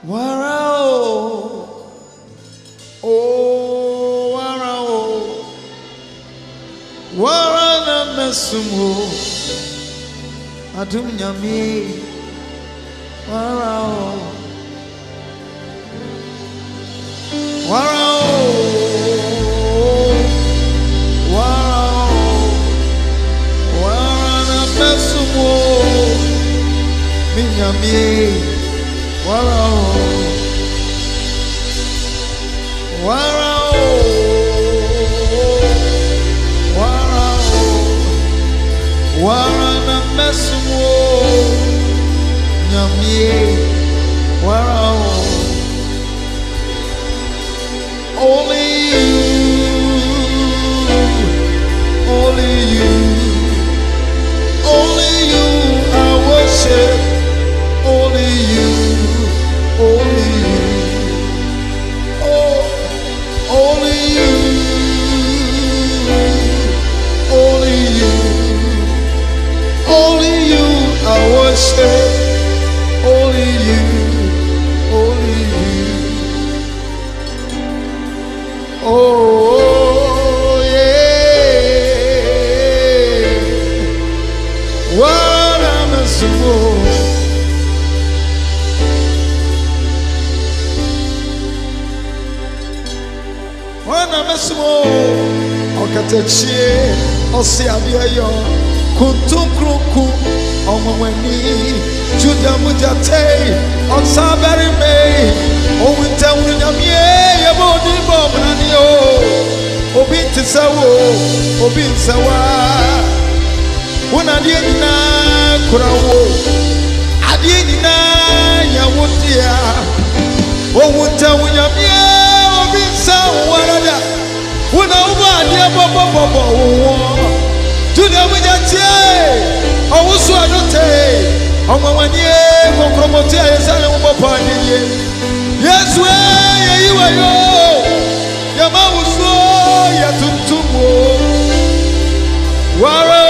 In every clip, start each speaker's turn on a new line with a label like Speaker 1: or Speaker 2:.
Speaker 1: Warao, oh warao, warana mesumo, adum nyami, warao, warao, warao, warana mesumo, minyami. Warao, warao, warao, warana mesumo, nyamie, warao. Only you, only you I worship, only you. Only you, oh, only you, only you, only you I worship, only you, only you, oh yeah, what I'm a soul. Wana mesmo okatechie osiabiayo kuntunkruku omwani juda mujate osaberi me owinta wunyamie yebodi bomrani o obi tisawo obi nsawa wona die nyina kurawo adie nyina yawodia owinta wunyamie warada wona uba dia bobo tude mujatie owusu adote omwanye kokromote ayesale mbopa ndiye Yesu yeyiwa yo ya mawusu ya tuntumo waro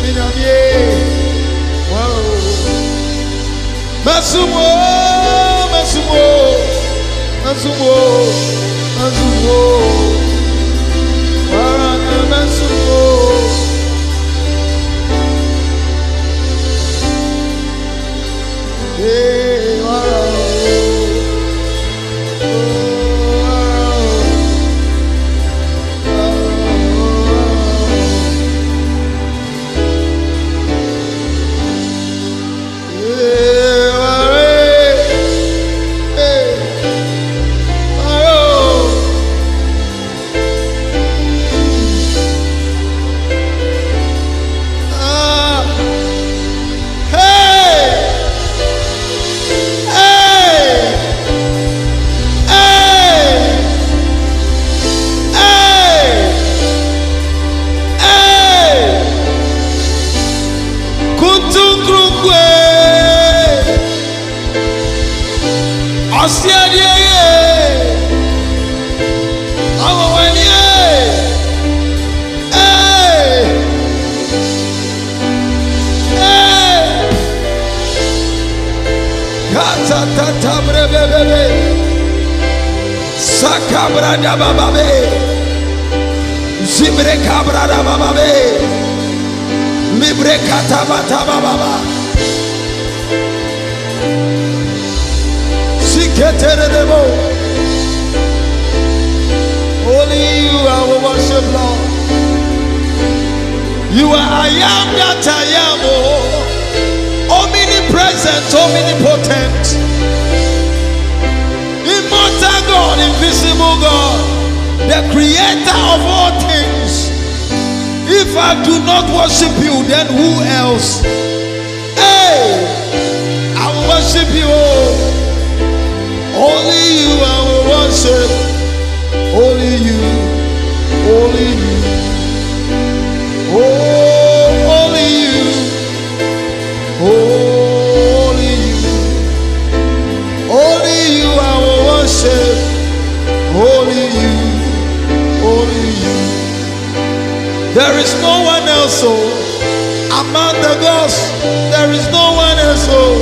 Speaker 1: minamie waro masumo Azumo, warana masumo, hey warao, Sakabra da bababe, zibre kabra da bababe, libre katabata bababa, siketere debo. Only you I will worship, Lord. You are I am that I am, omnipresent, omnipotent. Immortal God, invisible God, the creator of all things. If I do not worship you, then who else? Hey, I will worship you. Only you I will worship. Only you. Only you. Oh, only you. Only you. Only you I will worship. Only you. Only you. There is no one else, oh. Among the gods, there is no one else, oh.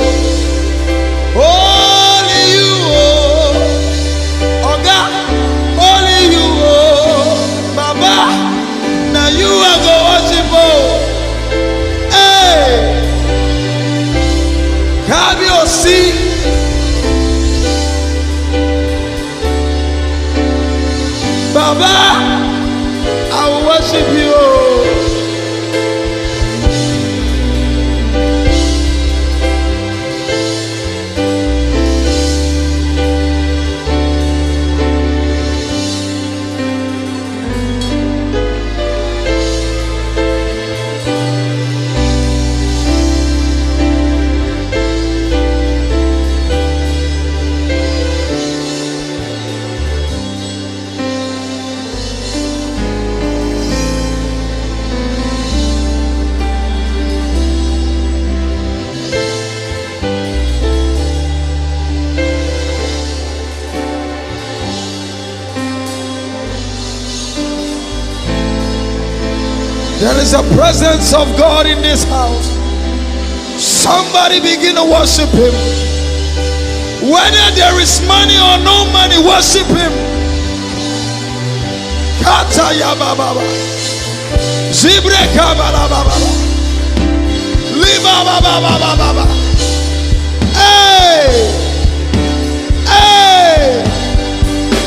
Speaker 1: There is a presence of God in this house. Somebody begin to worship him. Whether there is money or no money, worship him. Kata ya baba, zibre kabala baba, liba baba baba baba. Hey, hey,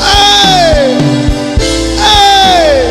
Speaker 1: hey, hey.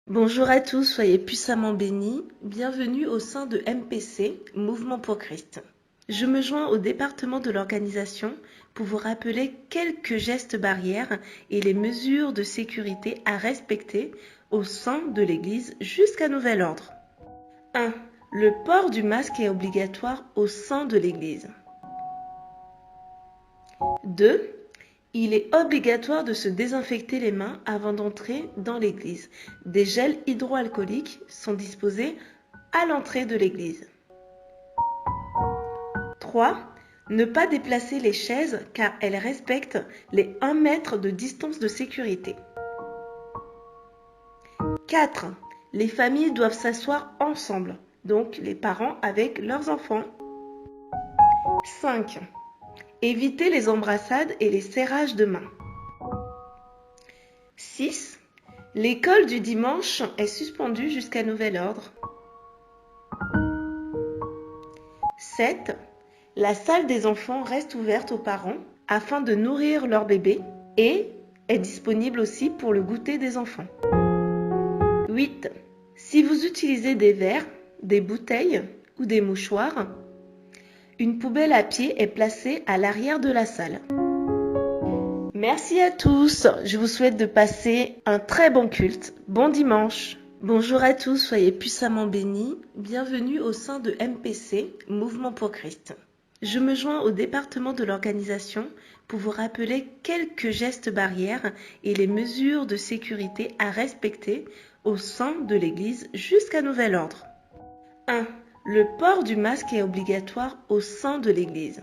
Speaker 2: Bonjour à tous, soyez puissamment bénis. Bienvenue au sein de MPC, Mouvement pour Christ. Je me joins au département de l'organisation pour vous rappeler quelques gestes barrières et les mesures de sécurité à respecter au sein de l'Église jusqu'à nouvel ordre. 1. Le port du masque est obligatoire au sein de l'Église. 2. Il est obligatoire de se désinfecter les mains avant d'entrer dans l'église. Des gels hydroalcooliques sont disposés à l'entrée de l'église. 3. Ne pas déplacer les chaises car elles respectent les 1 mètre de distance de sécurité. 4. Les familles doivent s'asseoir ensemble, donc les parents avec leurs enfants. 5. Éviter les embrassades et les serrages de main. 6. L'école du dimanche est suspendue jusqu'à nouvel ordre. 7. La salle des enfants reste ouverte aux parents afin de nourrir leur bébé et est disponible aussi pour le goûter des enfants. 8. Si vous utilisez des verres, des bouteilles ou des mouchoirs, une poubelle à pied est placée à l'arrière de la salle. Merci à tous. Je vous souhaite de passer un très bon culte. Bon dimanche. Bonjour à tous, soyez puissamment bénis. Bienvenue au sein de MPC, Mouvement pour Christ. Je me joins au département de l'organisation pour vous rappeler quelques gestes barrières et les mesures de sécurité à respecter au sein de l'Église jusqu'à nouvel ordre. 1. Le port du masque est obligatoire au sein de l'Église.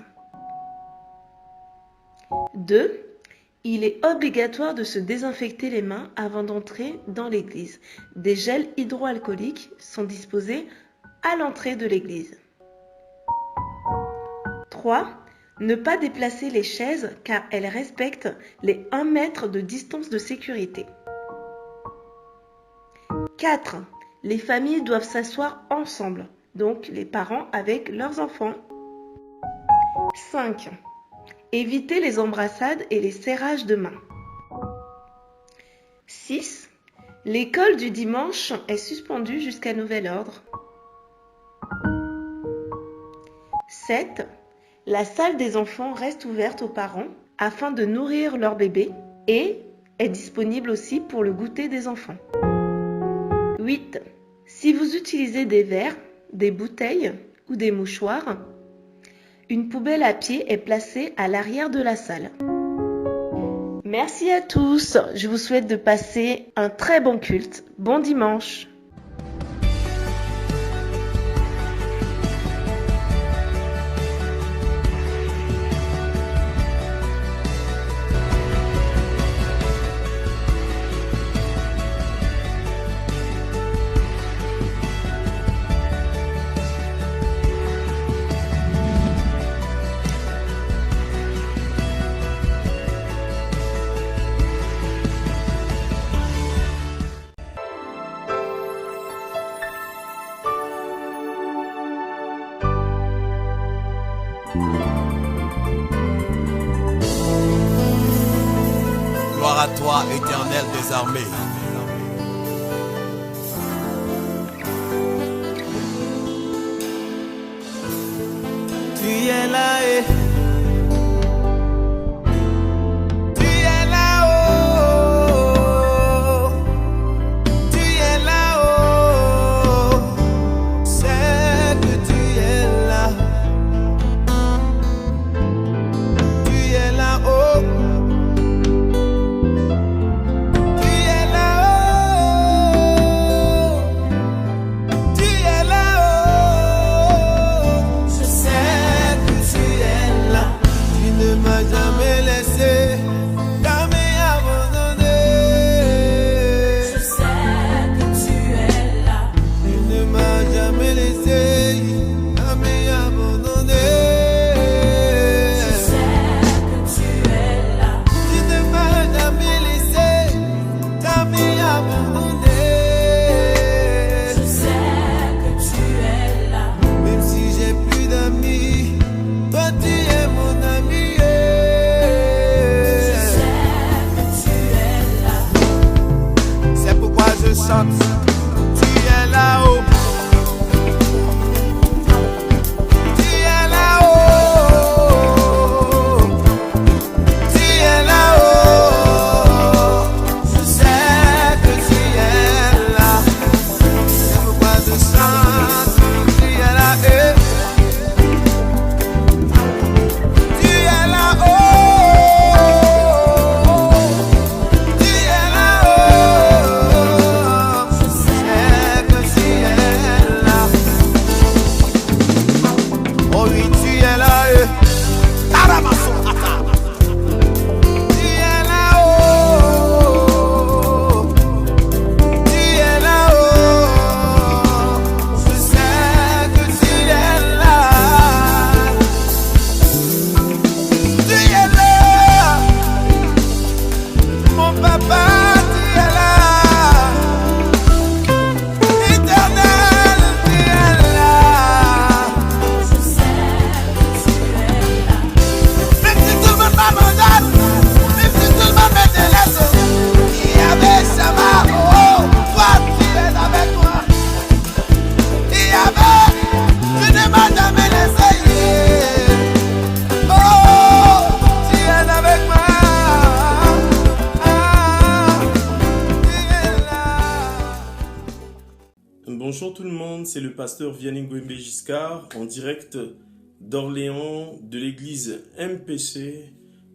Speaker 2: 2. Il est obligatoire de se désinfecter les mains avant d'entrer dans l'église. Des gels hydroalcooliques sont disposés à l'entrée de l'église. 3. Ne pas déplacer les chaises car elles respectent les 1 mètre de distance de sécurité. 4. Les familles doivent s'asseoir ensemble, donc les parents avec leurs enfants. 5. Éviter les embrassades et les serrages de main. 6. L'école du dimanche est suspendue jusqu'à nouvel ordre. 7. La salle des enfants reste ouverte aux parents afin de nourrir leur bébé et est disponible aussi pour le goûter des enfants. 8. Si vous utilisez des verres, des bouteilles ou des mouchoirs, une poubelle à pied est placée à l'arrière de la salle. Merci à tous. Je vous souhaite de passer un très bon culte. Bon dimanche.
Speaker 3: Gloire à toi, Éternel des armées. es là et tu es là-haut. Tu es là-haut. C'est que tu es là. Tu es là-haut. Tu es là-haut. Tu es là-haut. Je sais que tu es là. Tu ne m'as jamais laissé, jamais abandonné.
Speaker 4: Je sais que tu es là.
Speaker 3: Tu ne m'as jamais laissé, jamais abandonné.
Speaker 4: Je sais que tu es là.
Speaker 3: Tu ne m'as jamais laissé, jamais abandonné.
Speaker 4: Je sais que tu es là.
Speaker 3: Même si j'ai plus d'amis, toi tu es mon ami.
Speaker 4: Je sais que tu es là.
Speaker 3: C'est pourquoi je chante. Tu es là-haut. Tu es là-haut. Tu es là-haut. Je sais que tu es là. C'est pourquoi je chante. Tu es là. Tu es là-haut. Tu es là-haut. Je sais que tu es là. Oh oui, tu es là. Aramaso ata. Tu es là-haut. Tu es là-haut. Je sais que tu es là. Tu es là. Mon papa, tu es là. Éternel, tu es là.
Speaker 4: Je sais que tu es là.
Speaker 3: Même si tout le monde m'abandonne, même si tout le monde me délaisse, Yahvé Shama, oh, toi tu es avec moi. Yahvé, tu ne m'as jamais laissé. Oh, tu es avec moi. Tu es là.
Speaker 5: Bonjour tout le monde, c'est le pasteur Vianney Ngwembe Giscard en direct d'Orléans, de l'église MPC,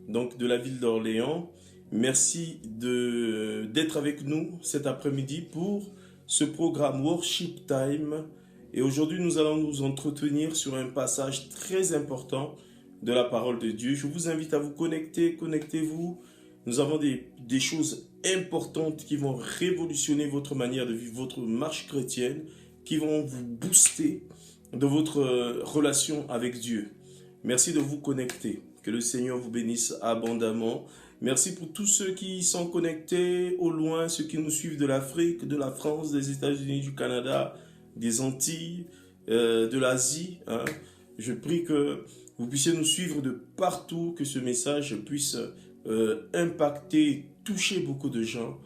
Speaker 5: donc de la ville d'Orléans. Merci d'être avec nous cet après-midi pour ce programme Worship Time. Et aujourd'hui, nous allons nous entretenir sur un passage très important de la parole de Dieu. Je vous invite à vous connecter, connectez-vous. Nous avons des choses importantes qui vont révolutionner votre manière de vivre votre marche chrétienne, qui vont vous booster de votre relation avec Dieu. Merci de vous connecter. Que le Seigneur vous bénisse abondamment. Merci pour tous ceux qui sont connectés au loin, ceux qui nous suivent de l'Afrique, de la France, des États-Unis, du Canada, des Antilles, de l'Asie. Je prie que vous puissiez nous suivre de partout, que ce message puisse impacter, toucher beaucoup de gens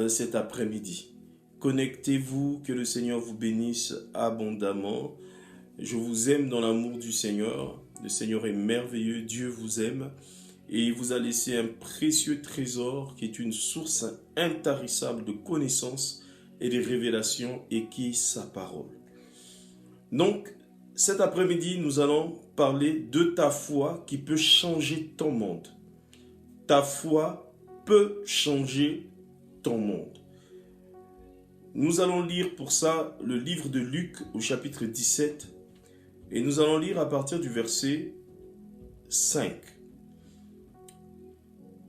Speaker 5: cet après-midi. Connectez-vous, que le Seigneur vous bénisse abondamment. Je vous aime dans l'amour du Seigneur. Le Seigneur est merveilleux, Dieu vous aime. Et il vous a laissé un précieux trésor qui est une source intarissable de connaissances et de révélations et qui est sa parole. Donc, cet après-midi, nous allons parler de ta foi qui peut changer ton monde. Ta foi peut changer ton monde. Nous allons lire pour ça le livre de Luc au chapitre 17 et nous allons lire à partir du verset 5.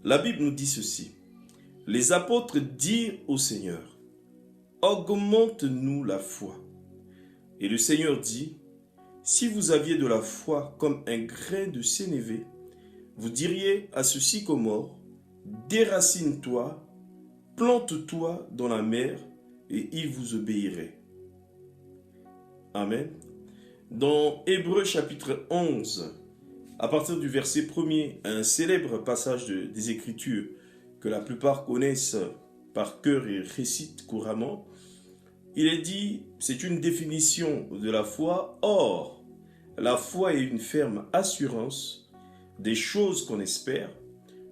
Speaker 5: La Bible nous dit ceci. Les apôtres dirent au Seigneur, augmente-nous la foi. Et le Seigneur dit, si vous aviez de la foi comme un grain de sénévé, vous diriez à ce sycomore, déracine-toi, plante-toi dans la mer, et il vous obéirait. Amen. Dans Hébreux chapitre 11, à partir du verset 1er, un célèbre passage des Écritures que la plupart connaissent par cœur et récitent couramment, il est dit, c'est une définition de la foi, or, La foi est une ferme assurance des choses qu'on espère,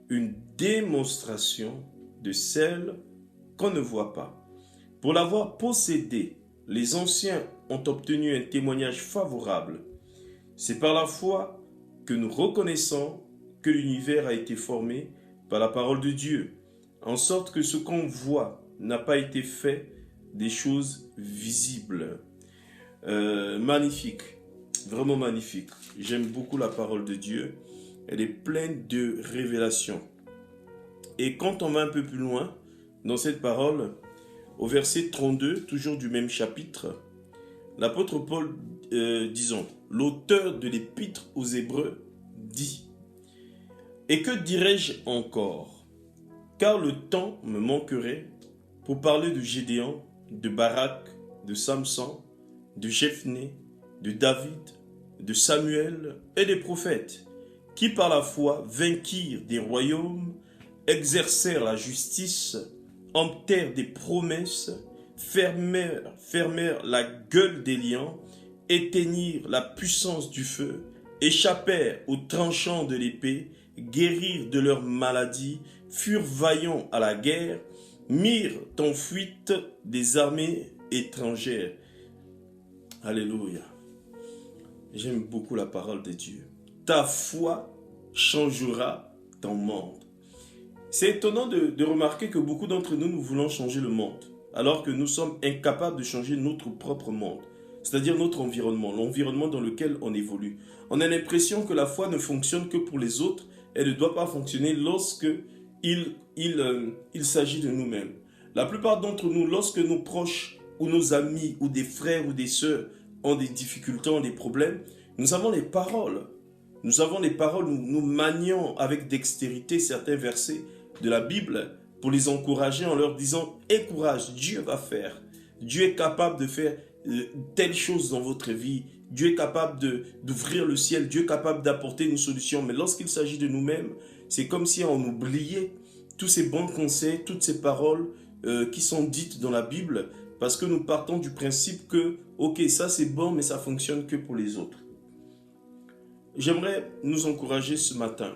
Speaker 5: une démonstration de celles qu'on ne voit pas. Pour l'avoir possédée, les anciens ont obtenu un témoignage favorable. C'est par la foi que nous reconnaissons que l'univers a été formé par la parole de Dieu, en sorte que ce qu'on voit n'a pas été fait des choses visibles. Magnifique, vraiment magnifique. J'aime beaucoup la parole de Dieu. Elle est pleine de révélations. Et quand on va un peu plus loin dans cette parole, au verset 32, toujours du même chapitre, l'apôtre Paul, disons, l'auteur de l'épître aux Hébreux, dit « Et que dirais-je encore? Car le temps me manquerait pour parler de Gédéon, de Barak, de Samson, de Jephné, de David, de Samuel et des prophètes, qui par la foi vainquirent des royaumes, exercèrent la justice, obtinrent des promesses, fermèrent la gueule des lions, éteignirent la puissance du feu, échappèrent aux tranchants de l'épée, guérirent de leurs maladies, furent vaillants à la guerre, mirent en fuite des armées étrangères. » Alléluia. J'aime beaucoup la parole de Dieu. Ta foi changera ton monde. C'est étonnant de remarquer que beaucoup d'entre nous, nous voulons changer le monde, alors que nous sommes incapables de changer notre propre monde, c'est-à-dire notre environnement, l'environnement dans lequel on évolue. On a l'impression que la foi ne fonctionne que pour les autres, elle ne doit pas fonctionner lorsque il s'agit de nous-mêmes. La plupart d'entre nous, lorsque nos proches ou nos amis ou des frères ou des sœurs ont des difficultés, ont des problèmes, nous avons les paroles. Nous avons les paroles, nous manions avec dextérité certains versets de la Bible pour les encourager en leur disant « Aie courage, Dieu va faire. Dieu est capable de faire telle chose dans votre vie. Dieu est capable d'ouvrir le ciel. Dieu est capable d'apporter une solution. » Mais lorsqu'il s'agit de nous-mêmes, c'est comme si on oubliait tous ces bons conseils, toutes ces paroles qui sont dites dans la Bible, parce que nous partons du principe que, ok, ça c'est bon, mais ça fonctionne que pour les autres. J'aimerais nous encourager ce matin.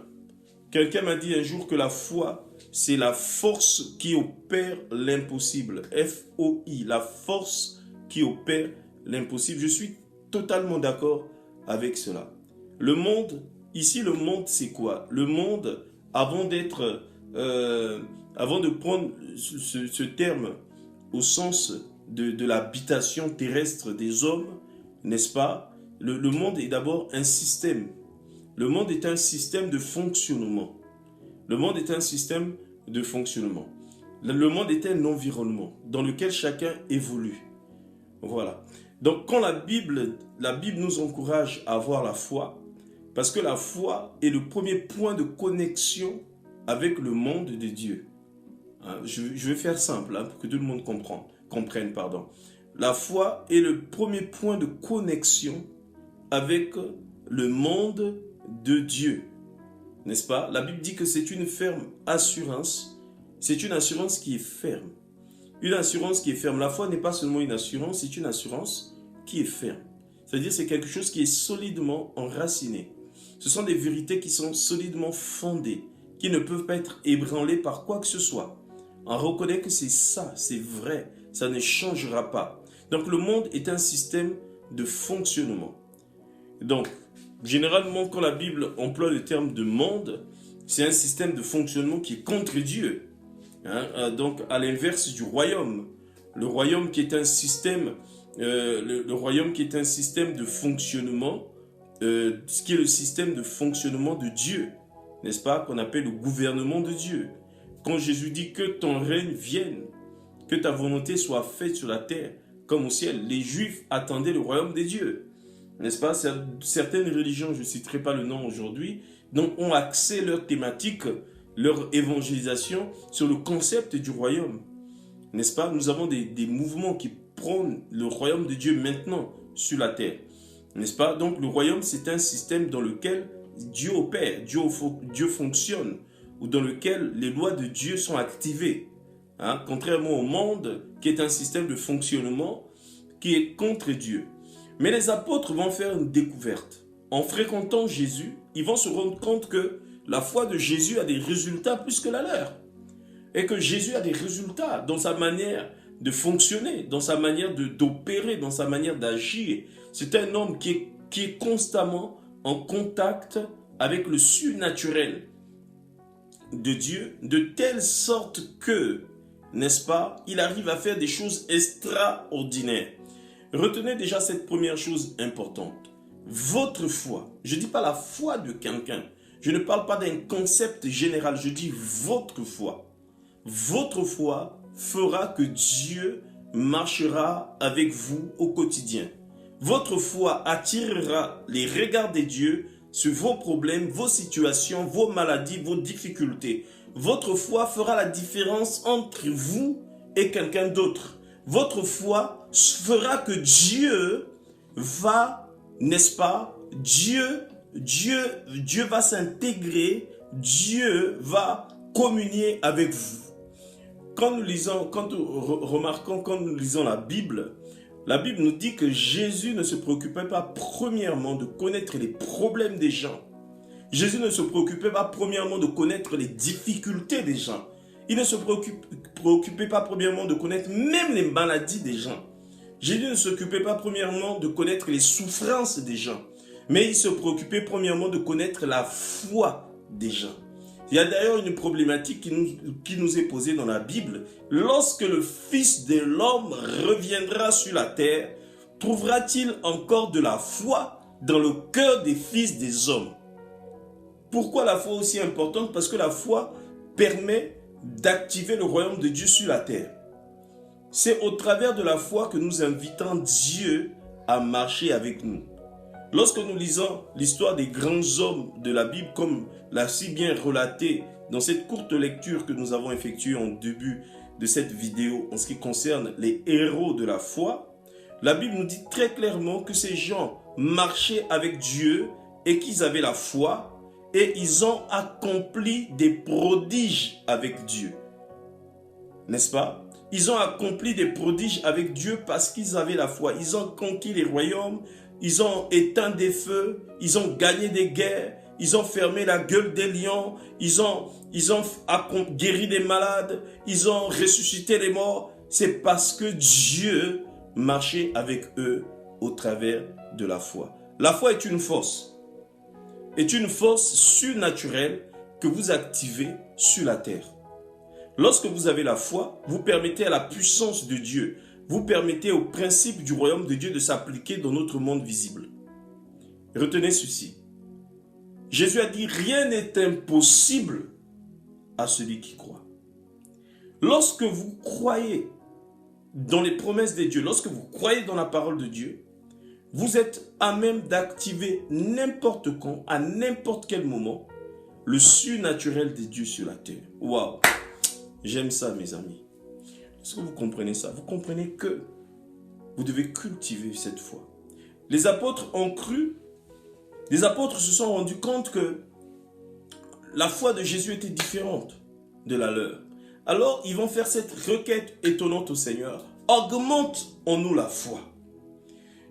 Speaker 5: Quelqu'un m'a dit un jour que la foi, c'est la force qui opère l'impossible. F-O-I, la force qui opère l'impossible. Je suis totalement d'accord avec cela. Le monde, ici le monde c'est quoi? Le monde, avant de prendre ce terme au sens de l'habitation terrestre des hommes, n'est-ce pas? Le monde est d'abord un système. Le monde est un système de fonctionnement. Le monde est un système de fonctionnement. Le monde est un environnement dans lequel chacun évolue. Voilà. Donc quand la Bible nous encourage à avoir la foi, parce que la foi est le premier point de connexion avec le monde de Dieu. Hein, je vais faire simple pour que tout le monde comprenne. La foi est le premier point de connexion avec le monde de Dieu. N'est-ce pas? La Bible dit que c'est une ferme assurance. C'est une assurance qui est ferme. Une assurance qui est ferme. La foi n'est pas seulement une assurance, c'est une assurance qui est ferme. C'est-à-dire c'est quelque chose qui est solidement enraciné. Ce sont des vérités qui sont solidement fondées, qui ne peuvent pas être ébranlées par quoi que ce soit. On reconnaît que c'est ça, c'est vrai, ça ne changera pas. Donc le monde est un système de fonctionnement. Donc, généralement, quand la Bible emploie le terme de monde, c'est un système de fonctionnement qui est contre Dieu. Hein? Donc, à l'inverse du royaume. Le royaume qui est un système, le royaume qui est un système de fonctionnement, ce qui est le système de fonctionnement de Dieu, n'est-ce pas, qu'on appelle le gouvernement de Dieu. Quand Jésus dit que ton règne vienne, que ta volonté soit faite sur la terre comme au ciel, les Juifs attendaient le royaume des dieux. N'est-ce pas? Certaines religions, je ne citerai pas le nom aujourd'hui, donc ont axé leur thématique, leur évangélisation sur le concept du royaume. N'est-ce pas? Nous avons des mouvements qui prônent le royaume de Dieu maintenant sur la terre. N'est-ce pas? Donc le royaume, c'est un système dans lequel Dieu opère, Dieu fonctionne, ou dans lequel les lois de Dieu sont activées. Hein? Contrairement au monde, qui est un système de fonctionnement qui est contre Dieu. Mais les apôtres vont faire une découverte. En fréquentant Jésus, ils vont se rendre compte que la foi de Jésus a des résultats plus que la leur. Et que Jésus a des résultats dans sa manière de fonctionner, dans sa manière d'opérer, dans sa manière d'agir. C'est un homme qui est constamment en contact avec le surnaturel de Dieu, de telle sorte que, n'est-ce pas, il arrive à faire des choses extraordinaires. Retenez déjà cette première chose importante. Votre foi, je ne dis pas la foi de quelqu'un, je ne parle pas d'un concept général, je dis votre foi. Votre foi fera que Dieu marchera avec vous au quotidien. Votre foi attirera les regards de Dieu sur vos problèmes, vos situations, vos maladies, vos difficultés. Votre foi fera la différence entre vous et quelqu'un d'autre. Votre foi fera que Dieu va, n'est-ce pas, Dieu va s'intégrer, Dieu va communier avec vous. Quand nous lisons la Bible nous dit que Jésus ne se préoccupait pas premièrement de connaître les problèmes des gens. Jésus ne se préoccupait pas premièrement de connaître les difficultés des gens. Il ne se préoccupait pas premièrement de connaître même les maladies des gens. Jésus ne s'occupait pas premièrement de connaître les souffrances des gens. Mais il se préoccupait premièrement de connaître la foi des gens. Il y a d'ailleurs une problématique qui nous est posée dans la Bible. Lorsque le Fils de l'homme reviendra sur la terre, trouvera-t-il encore de la foi dans le cœur des fils des hommes? Pourquoi la foi est aussi importante? Parce que la foi permet d'activer le royaume de Dieu sur la terre. C'est au travers de la foi que nous invitons Dieu à marcher avec nous. Lorsque nous lisons l'histoire des grands hommes de la Bible, comme l'a si bien relaté dans cette courte lecture que nous avons effectuée en début de cette vidéo en ce qui concerne les héros de la foi, la Bible nous dit très clairement que ces gens marchaient avec Dieu et qu'ils avaient la foi et ils ont accompli des prodiges avec Dieu. N'est-ce pas? Ils ont accompli des prodiges avec Dieu parce qu'ils avaient la foi. Ils ont conquis les royaumes, ils ont éteint des feux, ils ont gagné des guerres, ils ont fermé la gueule des lions, ils ont guéri des malades, ils ont ressuscité les morts. C'est parce que Dieu marchait avec eux au travers de la foi. La foi est une force surnaturelle que vous activez sur la terre. Lorsque vous avez la foi, vous permettez à la puissance de Dieu, vous permettez au principe du royaume de Dieu de s'appliquer dans notre monde visible. Retenez ceci. Jésus a dit, rien n'est impossible à celui qui croit. Lorsque vous croyez dans les promesses de Dieu, lorsque vous croyez dans la parole de Dieu, vous êtes à même d'activer n'importe quand, à n'importe quel moment, le surnaturel de Dieu sur la terre. Waouh! J'aime ça, mes amis. Est-ce que vous comprenez ça? Vous comprenez que vous devez cultiver cette foi. Les apôtres ont cru, les apôtres se sont rendus compte que la foi de Jésus était différente de la leur. Alors, ils vont faire cette requête étonnante au Seigneur. Augmente en nous la foi.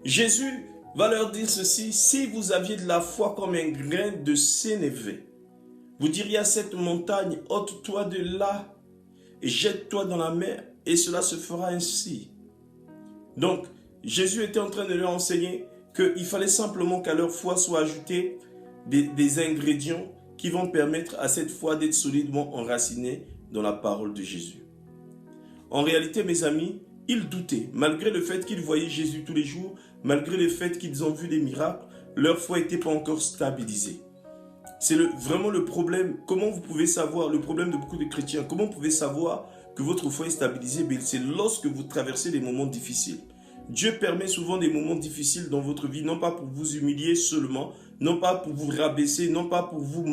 Speaker 5: Jésus va leur dire ceci, si vous aviez de la foi comme un grain de sénévé, vous diriez à cette montagne, ôte-toi de là et jette-toi dans la mer, et cela se fera ainsi. Donc, Jésus était en train de leur enseigner qu'il fallait simplement qu'à leur foi soient ajoutés des ingrédients qui vont permettre à cette foi d'être solidement enracinée dans la parole de Jésus. En réalité, mes amis, ils doutaient. Malgré le fait qu'ils voyaient Jésus tous les jours, malgré le fait qu'ils ont vu des miracles, leur foi n'était pas encore stabilisée. C'est vraiment le problème. Comment vous pouvez savoir, le problème de beaucoup de chrétiens, comment vous pouvez savoir que votre foi est stabilisée? C'est lorsque vous traversez des moments difficiles. Dieu permet souvent des moments difficiles dans votre vie, non pas pour vous humilier seulement, non pas pour vous rabaisser, non pas pour vous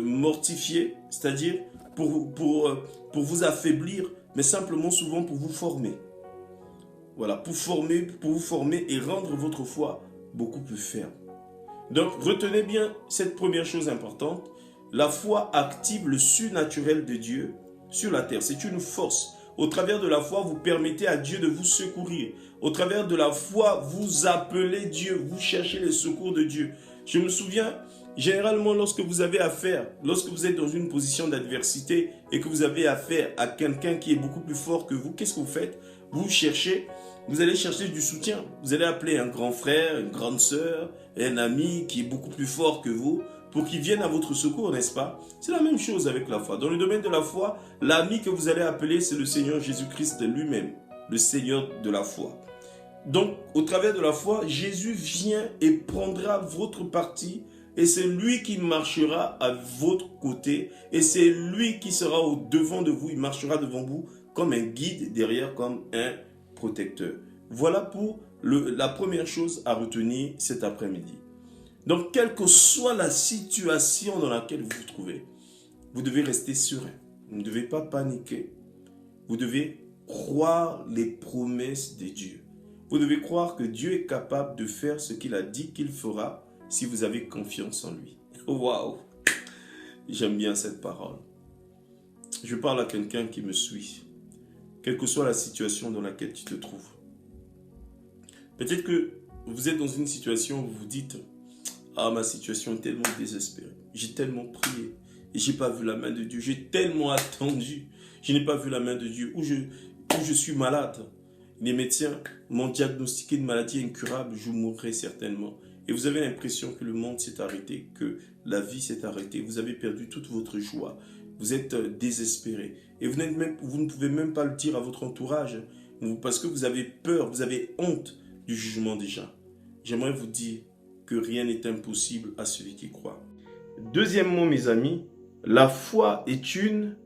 Speaker 5: mortifier, c'est-à-dire pour vous affaiblir, mais simplement souvent pour vous former. Voilà, pour vous former et rendre votre foi beaucoup plus ferme. Donc, retenez bien cette première chose importante. La foi active le surnaturel de Dieu sur la terre. C'est une force. Au travers de la foi, vous permettez à Dieu de vous secourir. Au travers de la foi, vous appelez Dieu, vous cherchez les secours de Dieu. Je me souviens, généralement, lorsque vous avez affaire, lorsque vous êtes dans une position d'adversité et que vous avez affaire à quelqu'un qui est beaucoup plus fort que vous, qu'est-ce que vous faites? Vous cherchez, vous allez chercher du soutien. Vous allez appeler un grand frère, une grande sœur, un ami qui est beaucoup plus fort que vous pour qu'il vienne à votre secours, n'est-ce pas? C'est la même chose avec la foi. Dans le domaine de la foi, l'ami que vous allez appeler, c'est le Seigneur Jésus-Christ lui-même, le Seigneur de la foi. Donc, au travers de la foi, Jésus vient et prendra votre partie et c'est lui qui marchera à votre côté et c'est lui qui sera au devant de vous, il marchera devant vous comme un guide, derrière comme un protecteur. Voilà pour la première chose à retenir cet après-midi. Donc, quelle que soit la situation dans laquelle vous vous trouvez, vous devez rester serein. Vous ne devez pas paniquer. Vous devez croire les promesses de Dieu. Vous devez croire que Dieu est capable de faire ce qu'il a dit qu'il fera si vous avez confiance en lui. Waouh! J'aime bien cette parole. Je parle à quelqu'un qui me suit. Quelle que soit la situation dans laquelle tu te trouves. Peut-être que vous êtes dans une situation où vous vous dites « Ah, ma situation est tellement désespérée. J'ai tellement prié et je n'ai pas vu la main de Dieu. J'ai tellement attendu. Je n'ai pas vu la main de Dieu. Ou je suis malade. Les médecins m'ont diagnostiqué une maladie incurable. Je mourrai certainement. » Et vous avez l'impression que le monde s'est arrêté, que la vie s'est arrêtée. Vous avez perdu toute votre joie. Vous êtes désespéré. Et vous ne pouvez même pas le dire à votre entourage parce que vous avez peur, vous avez honte du jugement des gens. J'aimerais vous dire que rien n'est impossible à celui qui croit. Deuxièmement, mes amis, la foi est une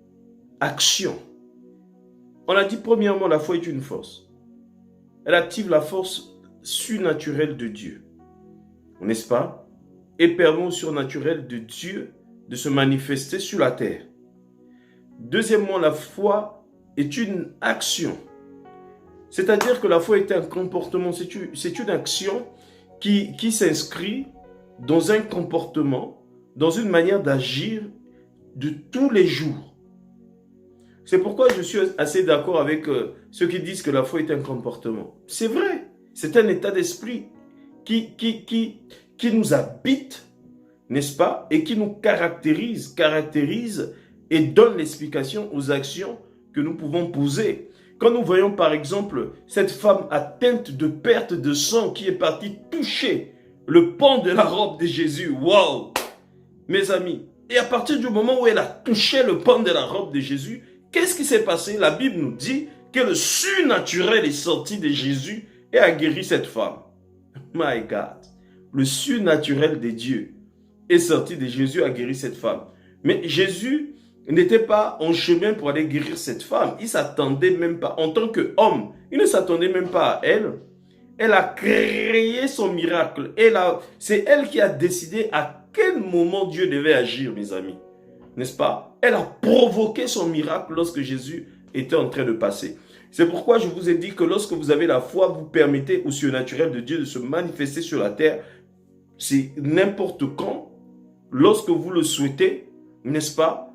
Speaker 5: action. On a dit premièrement, la foi est une force. Elle active la force surnaturelle de Dieu. N'est-ce pas? Et permet au surnaturel de Dieu de se manifester sur la terre. Deuxièmement, la foi est une action. C'est-à-dire que la foi est un comportement, c'est une action qui s'inscrit dans un comportement, dans une manière d'agir de tous les jours. C'est pourquoi je suis assez d'accord avec ceux qui disent que la foi est un comportement. C'est vrai, c'est un état d'esprit qui nous habite, n'est-ce pas, et qui nous caractérise et donne l'explication aux actions que nous pouvons poser. Quand nous voyons par exemple cette femme atteinte de perte de sang qui est partie toucher le pan de la robe de Jésus, waouh, mes amis, et à partir du moment où elle a touché le pan de la robe de Jésus, qu'est-ce qui s'est passé? La Bible nous dit que le surnaturel est sorti de Jésus et a guéri cette femme. My God, le surnaturel de Dieu est sorti de Jésus et a guéri cette femme. Mais Jésus n'était pas en chemin pour aller guérir cette femme. Il ne s'attendait même pas, en tant qu'homme, il ne s'attendait même pas à elle. Elle a créé son miracle. C'est elle qui a décidé à quel moment Dieu devait agir, mes amis. N'est-ce pas? Elle a provoqué son miracle lorsque Jésus était en train de passer. C'est pourquoi je vous ai dit que lorsque vous avez la foi, vous permettez au surnaturel de Dieu de se manifester sur la terre. C'est n'importe quand, lorsque vous le souhaitez, n'est-ce pas?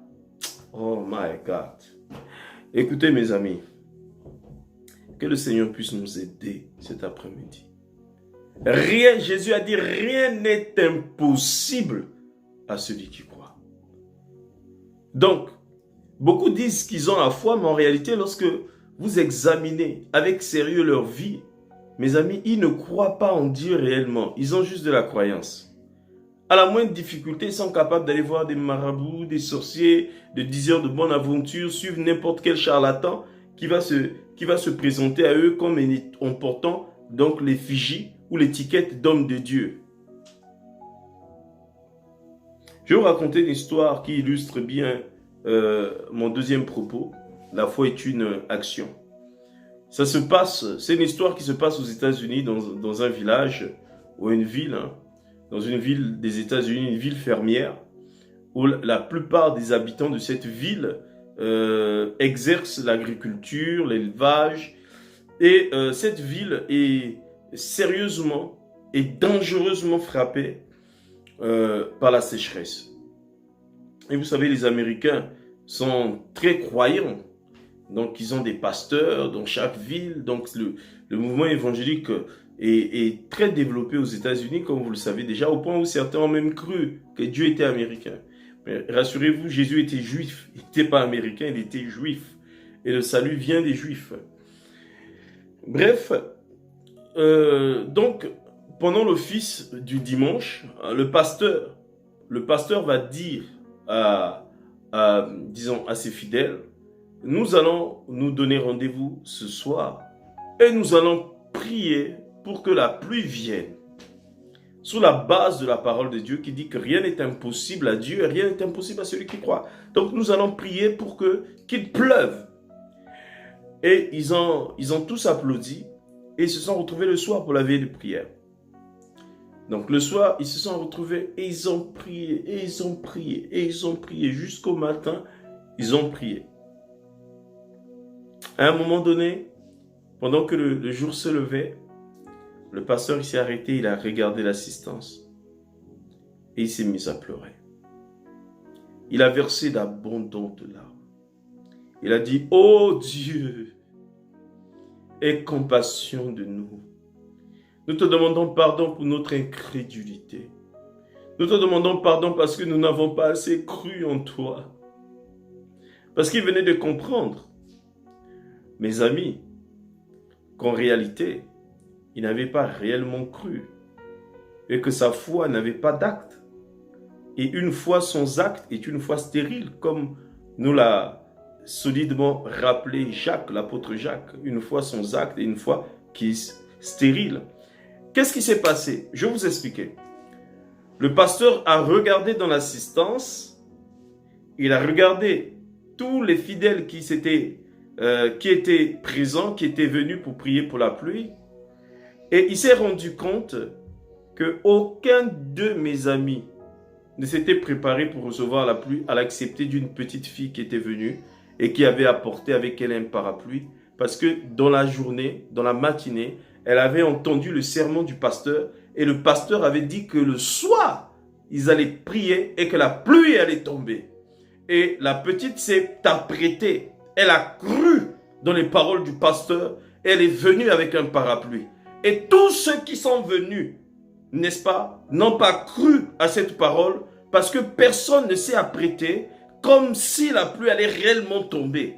Speaker 5: Oh my God. Écoutez mes amis, que le Seigneur puisse nous aider cet après-midi. Rien, Jésus a dit, rien n'est impossible à celui qui croit. Donc, beaucoup disent qu'ils ont la foi, mais en réalité, lorsque vous examinez avec sérieux leur vie, mes amis, ils ne croient pas en Dieu réellement. Ils ont juste de la croyance. À la moindre difficulté, ils sont capables d'aller voir des marabouts, des sorciers, des diseurs de bonne aventure, suivre n'importe quel charlatan qui va se présenter à eux comme en portant donc l'effigie ou l'étiquette d'homme de Dieu. Je vais vous raconter une histoire qui illustre bien mon deuxième propos. La foi est une action. C'est une histoire qui se passe aux États-Unis dans un village ou une ville, dans une ville des États-Unis, une ville fermière, où la plupart des habitants de cette ville exercent l'agriculture, l'élevage, et cette ville est sérieusement et dangereusement frappée par la sécheresse. Et vous savez, les Américains sont très croyants Donc, ils ont des pasteurs dans chaque ville. Donc, le mouvement évangélique est très développé aux États-Unis, comme vous le savez déjà, au point où certains ont même cru que Dieu était américain. Mais rassurez-vous, Jésus était juif. Il n'était pas américain, il était juif. Et le salut vient des juifs. Bref, donc, pendant l'office du dimanche, le pasteur va dire disons, à ses fidèles, nous allons nous donner rendez-vous ce soir et nous allons prier pour que la pluie vienne. Sous la base de la parole de Dieu qui dit que rien n'est impossible à Dieu et rien n'est impossible à celui qui croit. Donc nous allons prier pour qu'il pleuve. Et ils ont tous applaudi et ils se sont retrouvés le soir pour la veille de prière. Donc le soir, ils se sont retrouvés et ils ont prié, et ils ont prié, et ils ont prié. Jusqu'au matin, ils ont prié. À un moment donné, pendant que le jour se levait, le pasteur il s'est arrêté, il a regardé l'assistance et il s'est mis à pleurer. Il a versé d'abondantes larmes. Il a dit, « Oh Dieu, aie compassion de nous. Nous te demandons pardon pour notre incrédulité. Nous te demandons pardon parce que nous n'avons pas assez cru en toi. » Parce qu'il venait de comprendre, mes amis, qu'en réalité, il n'avait pas réellement cru et que sa foi n'avait pas d'acte. Et une foi sans acte est une foi stérile, comme nous l'a solidement rappelé Jacques, l'apôtre Jacques. Une foi sans acte et une foi qui est stérile. Qu'est-ce qui s'est passé? Je vais vous expliquer. Le pasteur a regardé dans l'assistance, il a regardé tous les fidèles qui étaient présents, qui étaient venus pour prier pour la pluie, et il s'est rendu compte qu'aucun de mes amis ne s'était préparé pour recevoir la pluie à l'accepter d'une petite fille qui était venue et qui avait apporté avec elle un parapluie, parce que dans la journée, dans la matinée, elle avait entendu le sermon du pasteur et le pasteur avait dit que le soir, ils allaient prier et que la pluie allait tomber. Et la petite s'est apprêtée, elle a cru dans les paroles du pasteur, elle est venue avec un parapluie. Et tous ceux qui sont venus, n'est-ce pas, n'ont pas cru à cette parole parce que personne ne s'est apprêté comme si la pluie allait réellement tomber.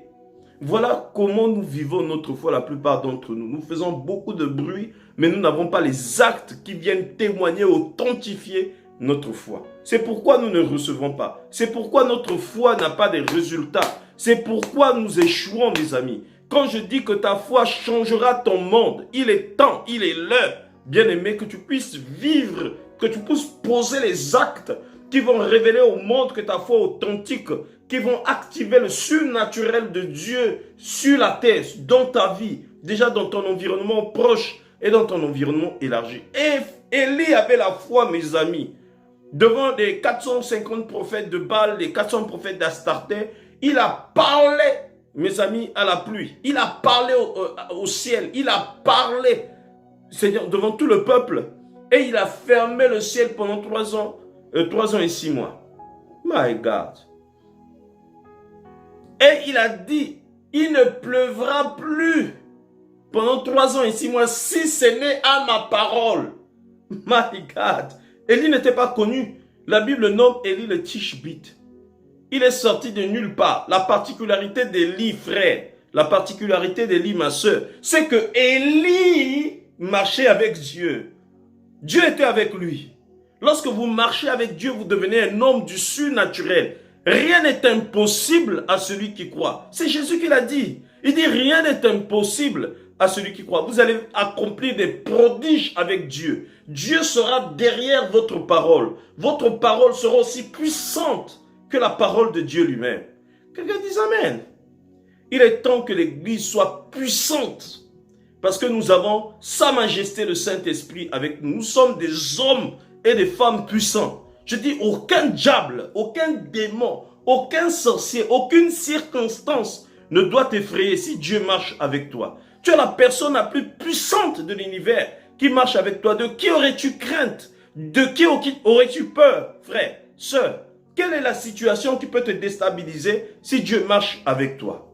Speaker 5: Voilà comment nous vivons notre foi, la plupart d'entre nous. Nous faisons beaucoup de bruit, mais nous n'avons pas les actes qui viennent témoigner, authentifier notre foi. C'est pourquoi nous ne recevons pas. C'est pourquoi notre foi n'a pas de résultats. C'est pourquoi nous échouons, mes amis. Quand je dis que ta foi changera ton monde, il est temps, il est l'heure, bien-aimé, que tu puisses vivre, que tu puisses poser les actes qui vont révéler au monde que ta foi est authentique, qui vont activer le surnaturel de Dieu sur la terre, dans ta vie, déjà dans ton environnement proche et dans ton environnement élargi. Et Élie avait la foi, mes amis, devant les 450 prophètes de Baal, les 400 prophètes d'Astarté, il a parlé, mes amis, à la pluie. Il a parlé au ciel. Il a parlé, Seigneur, devant tout le peuple. Et il a fermé le ciel pendant 3 ans et 6 mois. My God. Et il a dit, il ne pleuvra plus pendant 3 ans et 6 mois si ce n'est à ma parole. My God. Élie n'était pas connu. La Bible nomme Élie le Tishbite. Il est sorti de nulle part. La particularité d'Élie, frère, la particularité d'Élie, ma soeur, c'est que Élie marchait avec Dieu. Dieu était avec lui. Lorsque vous marchez avec Dieu, vous devenez un homme du surnaturel. Rien n'est impossible à celui qui croit. C'est Jésus qui l'a dit. Il dit rien n'est impossible à celui qui croit. Vous allez accomplir des prodiges avec Dieu. Dieu sera derrière votre parole. Votre parole sera aussi puissante que la parole de Dieu lui-même. Quelqu'un dit Amen. Il est temps que l'Église soit puissante parce que nous avons Sa Majesté le Saint-Esprit avec nous. Nous sommes des hommes et des femmes puissants. Je dis aucun diable, aucun démon, aucun sorcier, aucune circonstance ne doit t'effrayer si Dieu marche avec toi. Tu es la personne la plus puissante de l'univers qui marche avec toi. De qui aurais-tu crainte? De qui aurais-tu peur, frère, sœur? Quelle est la situation qui peut te déstabiliser si Dieu marche avec toi?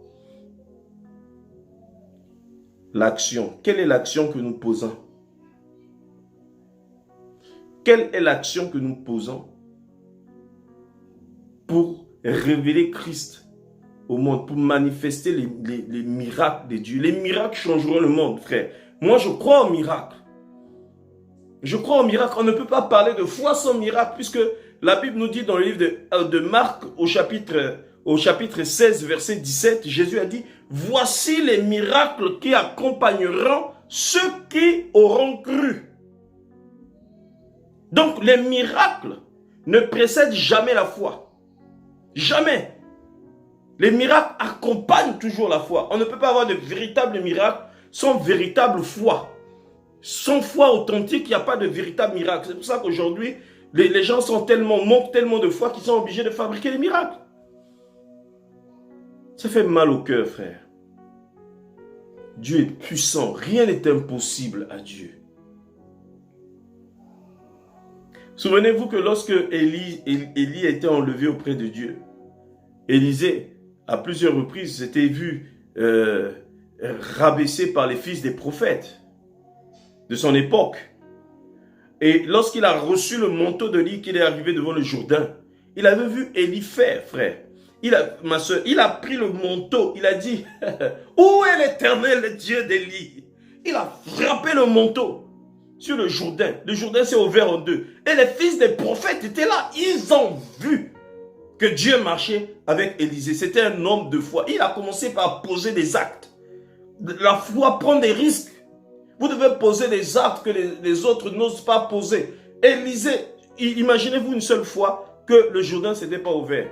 Speaker 5: l'action. Quelle est l'action que nous posons? Quelle est l'action que nous posons pour révéler Christ au monde, pour manifester les miracles de Dieu? Les miracles changeront le monde, frère. Moi, je crois au miracle. Je crois au miracle. On ne peut pas parler de foi sans miracle, puisque la Bible nous dit dans le livre de Marc, au chapitre 16, verset 17, Jésus a dit, « Voici les miracles qui accompagneront ceux qui auront cru. » Donc, les miracles ne précèdent jamais la foi. Jamais. Les miracles accompagnent toujours la foi. On ne peut pas avoir de véritables miracles sans véritable foi. Sans foi authentique, il n'y a pas de véritable miracle. C'est pour ça qu'aujourd'hui, les gens manquent tellement de foi qu'ils sont obligés de fabriquer des miracles. Ça fait mal au cœur, frère. Dieu est puissant. Rien n'est impossible à Dieu. Souvenez-vous que lorsque Élie a été enlevé auprès de Dieu, Élisée, à plusieurs reprises, s'était vu rabaissé par les fils des prophètes de son époque. Et lorsqu'il a reçu le manteau d'Élie, qu'il est arrivé devant le Jourdain, il avait vu Élie faire, frère. Ma soeur, il a pris le manteau, il a dit, où est l'Éternel, Dieu d'Élie? Il a frappé le manteau sur le Jourdain. Le Jourdain s'est ouvert en deux. Et les fils des prophètes étaient là. Ils ont vu que Dieu marchait avec Élisée. C'était un homme de foi. Il a commencé par poser des actes. La foi prend des risques. Vous devez poser des actes que les autres n'osent pas poser. Élisée, imaginez-vous une seule fois que le Jourdain ne s'était pas ouvert.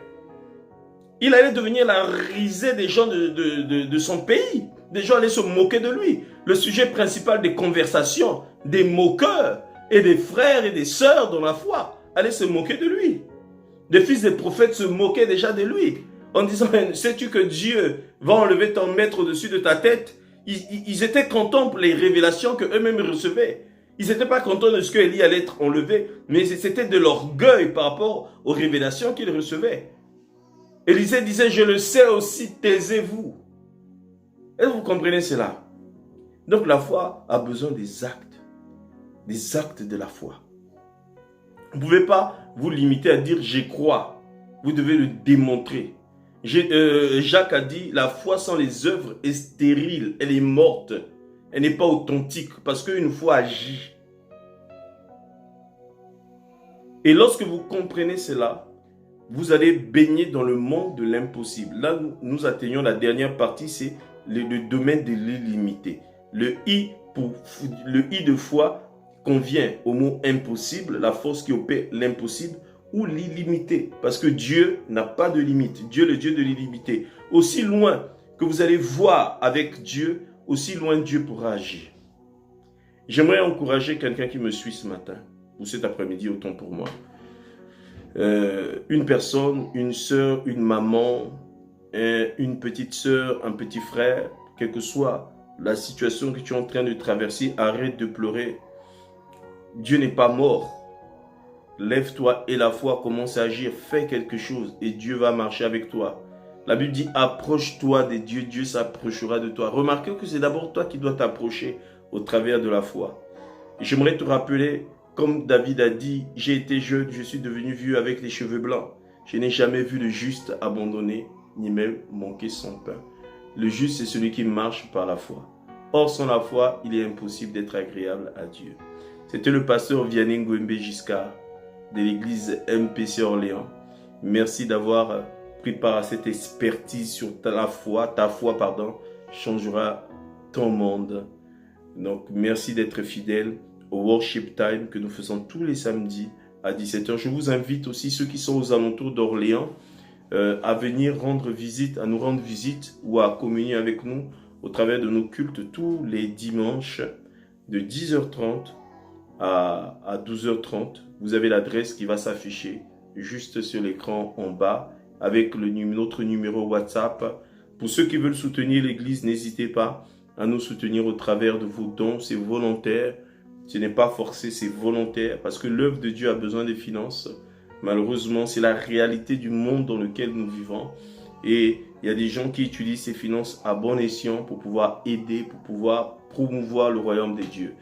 Speaker 5: Il allait devenir la risée des gens de son pays. Des gens allaient se moquer de lui. Le sujet principal des conversations, des moqueurs et des frères et des sœurs dans la foi allaient se moquer de lui. Les fils des prophètes se moquaient déjà de lui en disant, sais-tu que Dieu va enlever ton maître au-dessus de ta tête? Ils étaient contents pour les révélations qu'eux-mêmes recevaient. Ils n'étaient pas contents de ce que Élie allait être enlevé, mais c'était de l'orgueil par rapport aux révélations qu'ils recevaient. Élisée disait, je le sais aussi, taisez-vous. Est-ce que vous comprenez cela? Donc la foi a besoin des actes de la foi. Vous ne pouvez pas vous limiter à dire, j'y crois. Vous devez le démontrer. Jacques a dit, la foi sans les œuvres est stérile, elle est morte. Elle n'est pas authentique parce qu'une foi agit. Et lorsque vous comprenez cela, vous allez baigner dans le monde de l'impossible. Là, nous atteignons la dernière partie, c'est le domaine de l'illimité. Le I de foi convient au mot impossible, la force qui opère l'impossible, ou l'illimité. Parce que Dieu n'a pas de limite. Dieu est le Dieu de l'illimité. Aussi loin que vous allez voir avec Dieu, aussi loin Dieu pourra agir. J'aimerais encourager quelqu'un qui me suit ce matin, ou cet après-midi, autant pour moi. Une personne, une sœur, une maman, une petite sœur, un petit frère, quelle que soit la situation que tu es en train de traverser, arrête de pleurer. Dieu n'est pas mort. Lève-toi et la foi commence à agir, fais quelque chose et Dieu va marcher avec toi. La Bible dit, approche-toi de Dieu, Dieu s'approchera de toi. Remarquez que c'est d'abord toi qui dois t'approcher au travers de la foi. J'aimerais te rappeler, comme David a dit, j'ai été jeune, je suis devenu vieux avec les cheveux blancs. Je n'ai jamais vu le juste abandonné, ni même manquer son pain. Le juste, c'est celui qui marche par la foi. Or, sans la foi, il est impossible d'être agréable à Dieu. C'était le pasteur Vianney Ngouembe Giscard de l'église MPC Orléans. Merci d'avoir pris part à cette expertise sur ta foi changera ton monde. Donc, merci d'être fidèle au Worship Time que nous faisons tous les samedis à 17 h. Je vous invite aussi, ceux qui sont aux alentours d'Orléans, à venir nous rendre visite ou à communier avec nous au travers de nos cultes tous les dimanches de 10h30 à 12h30. Vous avez l'adresse qui va s'afficher juste sur l'écran en bas avec notre numéro WhatsApp. Pour ceux qui veulent soutenir l'église, n'hésitez pas à nous soutenir au travers de vos dons. C'est volontaire, ce n'est pas forcé, c'est volontaire parce que l'œuvre de Dieu a besoin des finances. Malheureusement, c'est la réalité du monde dans lequel nous vivons et Il y a des gens qui utilisent ces finances à bon escient pour pouvoir aider, pour pouvoir promouvoir le royaume de Dieu.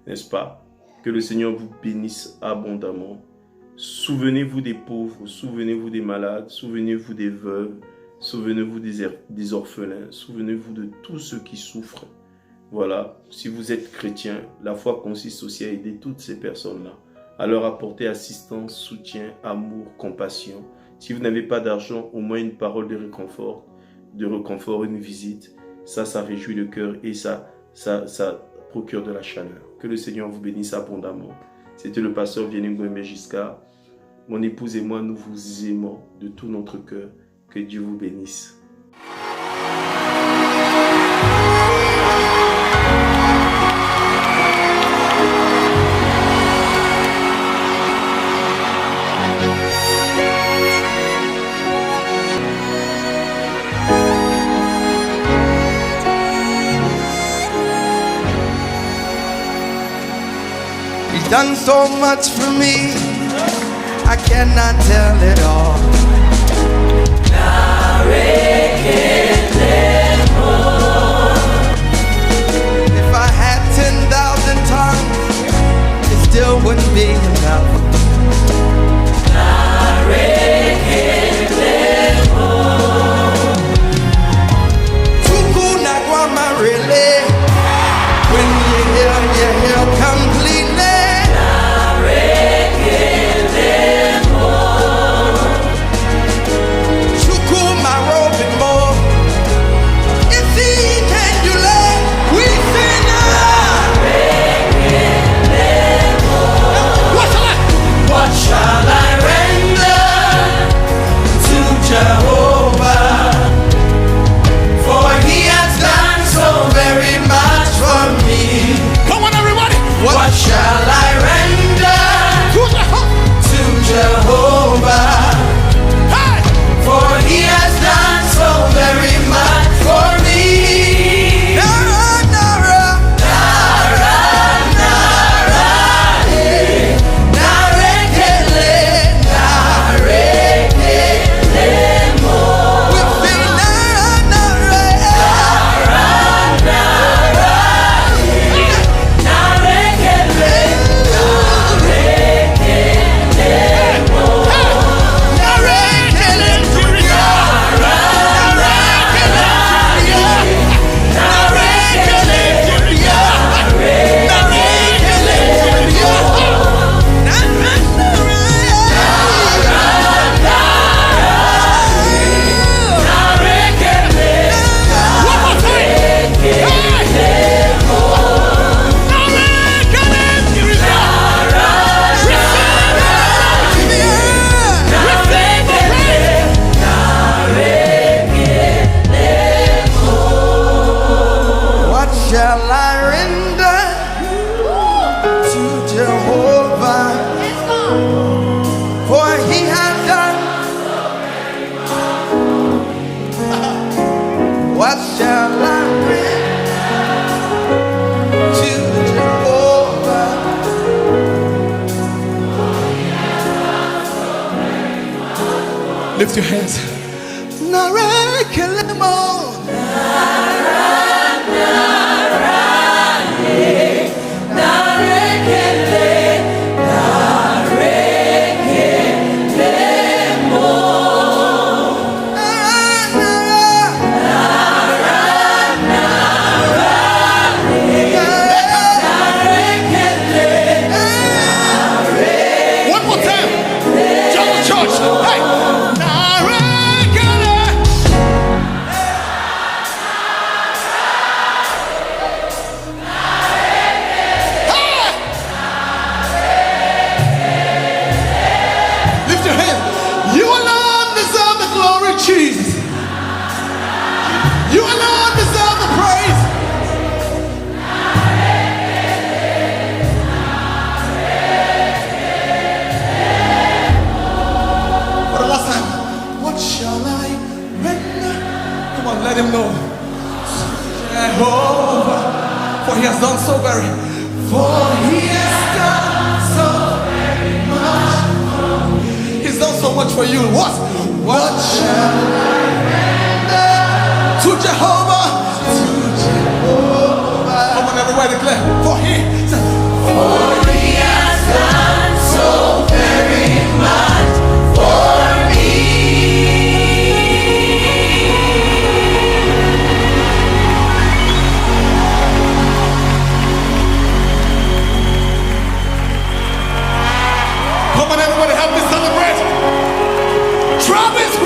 Speaker 5: N'est-ce pas? Que le Seigneur vous bénisse abondamment. Souvenez-vous des pauvres, souvenez-vous des malades, souvenez-vous des veuves, souvenez-vous des orphelins, souvenez-vous de tous ceux qui souffrent. Voilà, si vous êtes chrétien, la foi consiste aussi à aider toutes ces personnes-là, à leur apporter assistance, soutien, amour, compassion. Si vous n'avez pas d'argent, au moins une parole de réconfort, une visite, ça réjouit le cœur et ça procure de la chaleur. Que le Seigneur vous bénisse abondamment. C'était le pasteur Vianney Ngouembe Giscard. Mon épouse et moi, nous vous aimons de tout notre cœur. Que Dieu vous bénisse.
Speaker 3: He's done so much for me, I cannot tell it all. If I had 10,000 tongues, it still wouldn't be enough. Tuku Nagwama really, when you hear completely. What shall I render to Jehovah? Hey! For he has done so very much for me. Nara, nara, nara, nara, eh. Narekele, narekele mo. We sing nara, nara, nara, nara, eh. Shall I render to Jehovah? For he has done. What shall I render to Jehovah? Lift your hands. Narekelemo. Let him know. Jehovah, for he has done so very, for he has done so very much. He's done so much for you. What shall I render troubles